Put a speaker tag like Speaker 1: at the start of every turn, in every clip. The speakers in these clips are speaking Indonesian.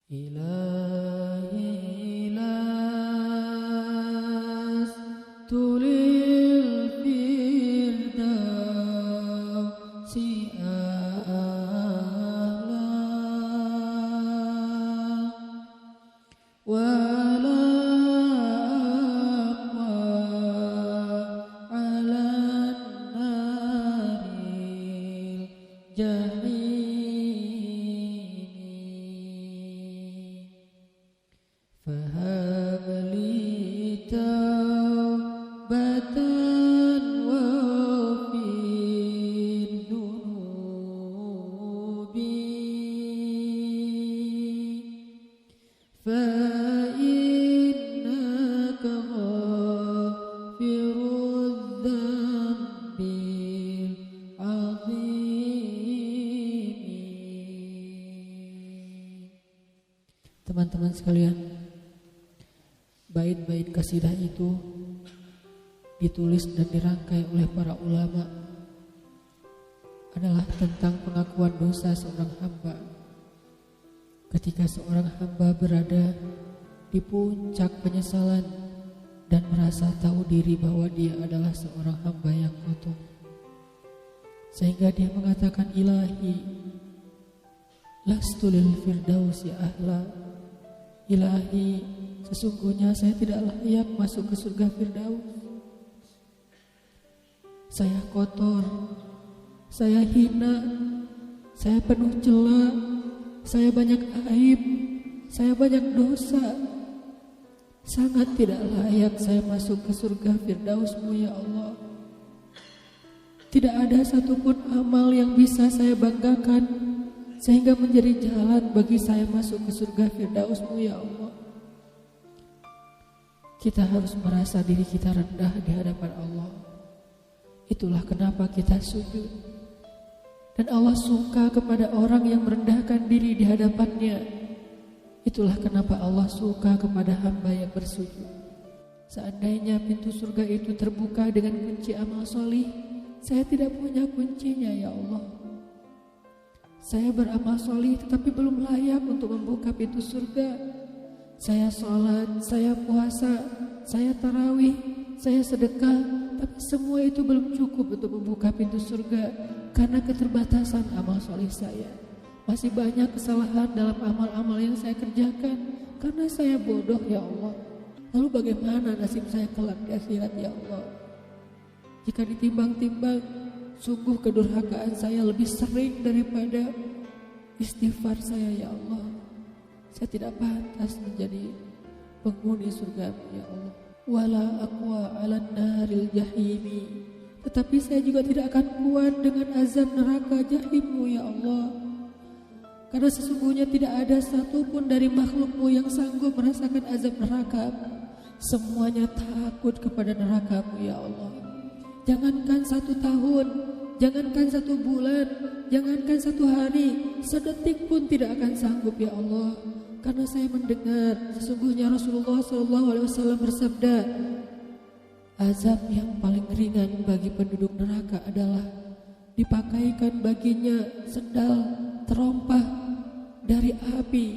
Speaker 1: إلهي لست للفردوس أعلى ولا أقوى على النار الجحيم فهب لي توبة واغفر ذنوبي فإنك غافر الذنب العظيم. Teman-teman sekalian, bait-bait kasidah itu ditulis dan dirangkai oleh para ulama adalah tentang pengakuan dosa seorang hamba. Ketika seorang hamba berada di puncak penyesalan dan merasa tahu diri bahwa dia adalah seorang hamba yang kotor, sehingga dia mengatakan, Ilahi lastu lil firdausi ahla. Ilahi, sesungguhnya saya tidak layak masuk ke surga Firdaus. Saya kotor, saya hina, saya penuh cela, saya banyak aib, saya banyak dosa. Sangat tidak layak saya masuk ke surga Firdaus-Mu ya Allah. Tidak ada satupun amal yang bisa saya banggakan sehingga menjadi jalan bagi saya masuk ke surga Firdaus-Mu ya Allah. Kita harus merasa diri kita rendah di hadapan Allah. Itulah kenapa kita sujud. Dan Allah suka kepada orang yang merendahkan diri di hadapannya. Itulah kenapa Allah suka kepada hamba yang bersujud. Seandainya pintu surga itu terbuka dengan kunci amal solih, saya tidak punya kuncinya ya Allah. Saya beramal solih tetapi belum layak untuk membuka pintu surga. Saya sholat, saya puasa, saya tarawih, saya sedekah, tapi semua itu belum cukup untuk membuka pintu surga karena keterbatasan amal solih saya. Masih banyak kesalahan dalam amal-amal yang saya kerjakan karena saya bodoh ya Allah. Lalu bagaimana nasib saya kelak di akhirat ya Allah? Jika ditimbang-timbang, sungguh kedurhakaan saya lebih sering daripada istighfar saya ya Allah. Saya tidak pantas menjadi penghuni surga ya Allah. Wala aqwa 'alan naril jahimi. Tetapi saya juga tidak akan kuat dengan azab neraka jahim-Mu ya Allah. Karena sesungguhnya tidak ada satupun dari makhluk-Mu yang sanggup merasakan azab neraka. Semuanya takut kepada neraka-Mu ya Allah. Jangankan 1 tahun, jangankan 1 bulan, jangankan 1 hari, sedetik pun tidak akan sanggup ya Allah. Karena saya mendengar sesungguhnya Rasulullah SAW bersabda, azab yang paling ringan bagi penduduk neraka adalah dipakaikan baginya sendal terompah dari api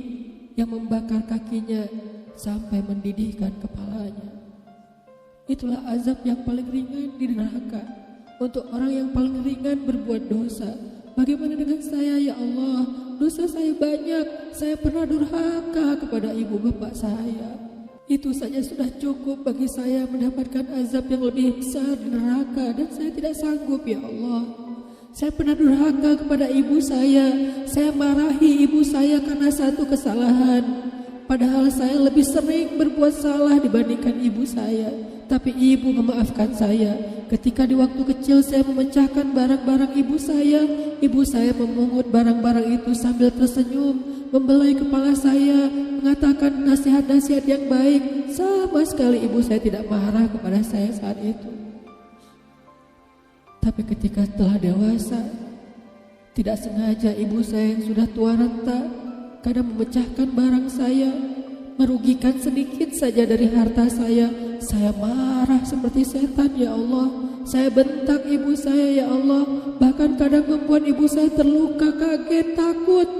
Speaker 1: yang membakar kakinya sampai mendidihkan kepalanya. Itulah azab yang paling ringan di neraka untuk orang yang paling ringan berbuat dosa. Bagaimana dengan saya ya Allah? Dosa saya banyak. Saya pernah durhaka kepada ibu bapak saya. Itu saja sudah cukup bagi saya mendapatkan azab yang lebih besar di neraka, dan saya tidak sanggup ya Allah. Saya pernah durhaka kepada ibu saya. Saya marahi ibu saya karena satu kesalahan. Padahal saya lebih sering berbuat salah dibandingkan ibu saya. Tapi ibu memaafkan saya. Ketika di waktu kecil saya memecahkan barang-barang ibu saya memungut barang-barang itu sambil tersenyum, membelai kepala saya, mengatakan nasihat-nasihat yang baik. Sama sekali ibu saya tidak marah kepada saya saat itu. Tapi ketika telah dewasa, tidak sengaja ibu saya yang sudah tua renta kadang memecahkan barang saya, merugikan sedikit saja dari harta saya marah seperti setan ya Allah. Saya bentak ibu saya ya Allah, bahkan kadang membuat ibu saya terluka, kaget, takut.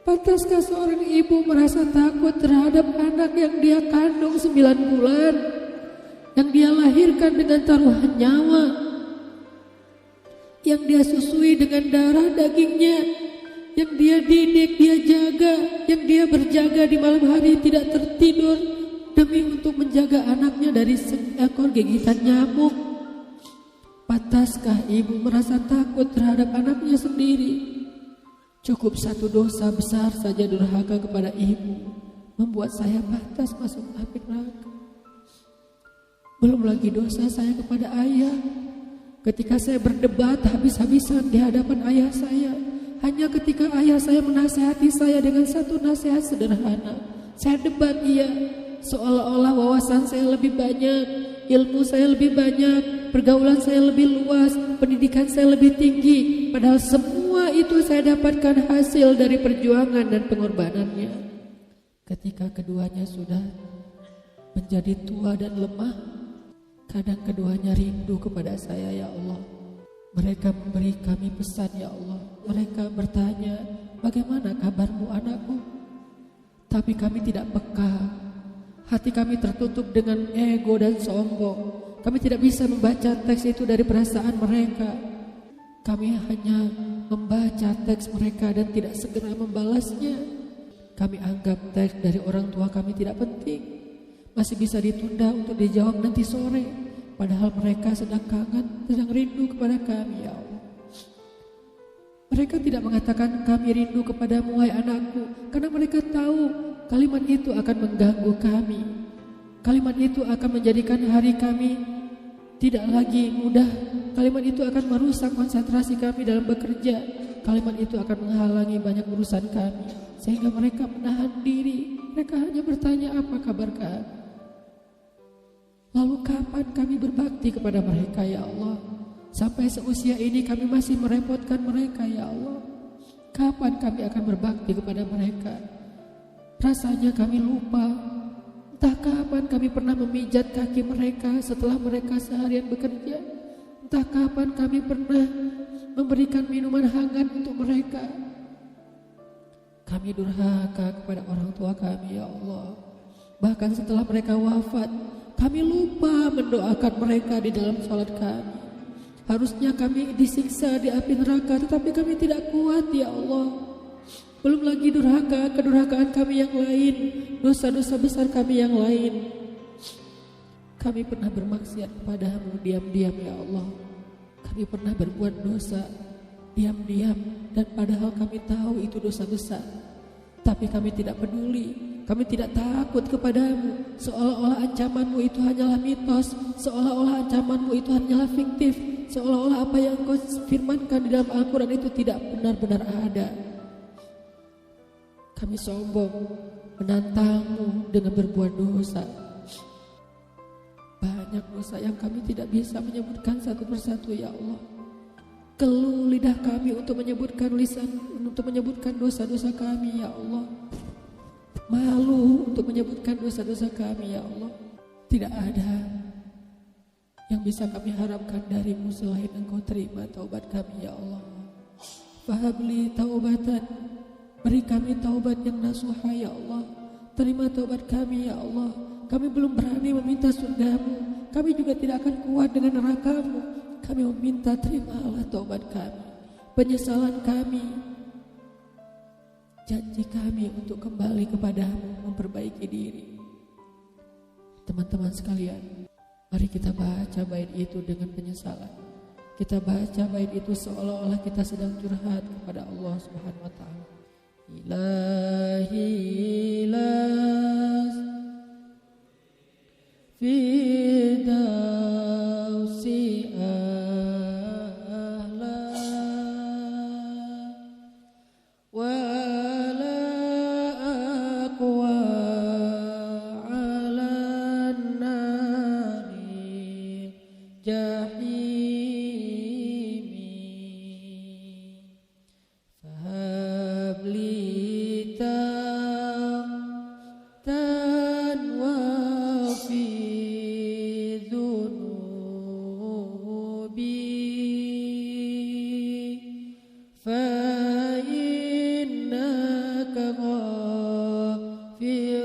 Speaker 1: Pantaskah seorang ibu merasa takut terhadap anak yang dia kandung 9 bulan, yang dia lahirkan dengan taruhan nyawa, yang dia susui dengan darah dagingnya, yang dia didik, dia jaga, yang dia berjaga di malam hari tidak tertidur demi untuk menjaga anaknya dari seekor gigitan nyamuk? Pantaskah ibu merasa takut terhadap anaknya sendiri? Cukup satu dosa besar saja durhaka kepada ibu membuat saya pantas masuk api neraka. Belum lagi dosa saya kepada ayah. Ketika saya berdebat habis-habisan di hadapan ayah saya, hanya ketika ayah saya menasihati saya dengan satu nasihat sederhana, saya debat dia, seolah-olah wawasan saya lebih banyak, ilmu saya lebih banyak, pergaulan saya lebih luas, pendidikan saya lebih tinggi. Padahal semua itu saya dapatkan hasil dari perjuangan dan pengorbanannya. Ketika keduanya sudah menjadi tua dan lemah, kadang keduanya rindu kepada saya, ya Allah. Mereka memberi kami pesan, ya Allah. Mereka bertanya, bagaimana kabarmu anakku? Tapi kami tidak peka. Hati kami tertutup dengan ego dan sombong. Kami tidak bisa membaca teks itu dari perasaan mereka. Kami hanya membaca teks mereka dan tidak segera membalasnya. Kami anggap teks dari orang tua kami tidak penting, masih bisa ditunda untuk dijawab nanti sore. Padahal mereka sedang kangen, sedang rindu kepada kami, ya Allah. Mereka tidak mengatakan kami rindu kepadamu, wahai anakku, karena mereka tahu kalimat itu akan mengganggu kami. Kalimat itu akan menjadikan hari kami tidak lagi mudah. Kalimat itu akan merusak konsentrasi kami dalam bekerja. Kalimat itu akan menghalangi banyak urusan kami, sehingga mereka menahan diri. Mereka hanya bertanya, apa kabar kami? Lalu kapan kami berbakti kepada mereka, ya Allah? Sampai seusia ini kami masih merepotkan mereka, ya Allah. Kapan kami akan berbakti kepada mereka? Rasanya kami lupa. Entah kapan kami pernah memijat kaki mereka setelah mereka seharian bekerja. Entah kapan kami pernah memberikan minuman hangat untuk mereka. Kami durhaka kepada orang tua kami, ya Allah. Bahkan setelah mereka wafat, kami lupa mendoakan mereka di dalam sholat kami. Harusnya kami disiksa di api neraka, tetapi kami tidak kuat, ya Allah. Belum lagi durhaka, kedurhakaan kami yang lain, dosa-dosa besar kami yang lain. Kami pernah bermaksiat kepadamu diam-diam, ya Allah. Kami pernah berbuat dosa diam-diam, dan padahal kami tahu itu dosa besar. Tapi kami tidak peduli, kami tidak takut kepadamu. Seolah-olah ancamanmu itu hanyalah mitos, seolah-olah ancamanmu itu hanyalah fiktif, seolah-olah apa yang engkau firmankan di dalam Al-Quran itu tidak benar-benar ada. Kami sombong, menantangmu dengan berbuat dosa. Banyak dosa yang kami tidak bisa menyebutkan satu persatu, ya Allah. Keluh lidah kami untuk menyebutkan dosa-dosa kami, ya Allah. Malu untuk menyebutkan dosa-dosa kami, ya Allah. Tidak ada yang bisa kami harapkan darimu selain engkau terima taubat kami, ya Allah. Fahabli taubatan, beri kami taubat yang nasuha, ya Allah. Terima taubat kami, ya Allah. Kami belum berani meminta surgamu, kami juga tidak akan kuat dengan nerakamu. Kami meminta terimalah taubat kami, penyesalan kami, janji kami untuk kembali kepadamu, memperbaiki diri. Teman-teman sekalian, mari kita baca bait itu dengan penyesalan. Kita baca bait itu seolah-olah kita sedang curhat kepada Allah Subhanahu wa taala. Ilahi ilas Fidausi ahla Wala aqwa ala nari jahimi Fahabli في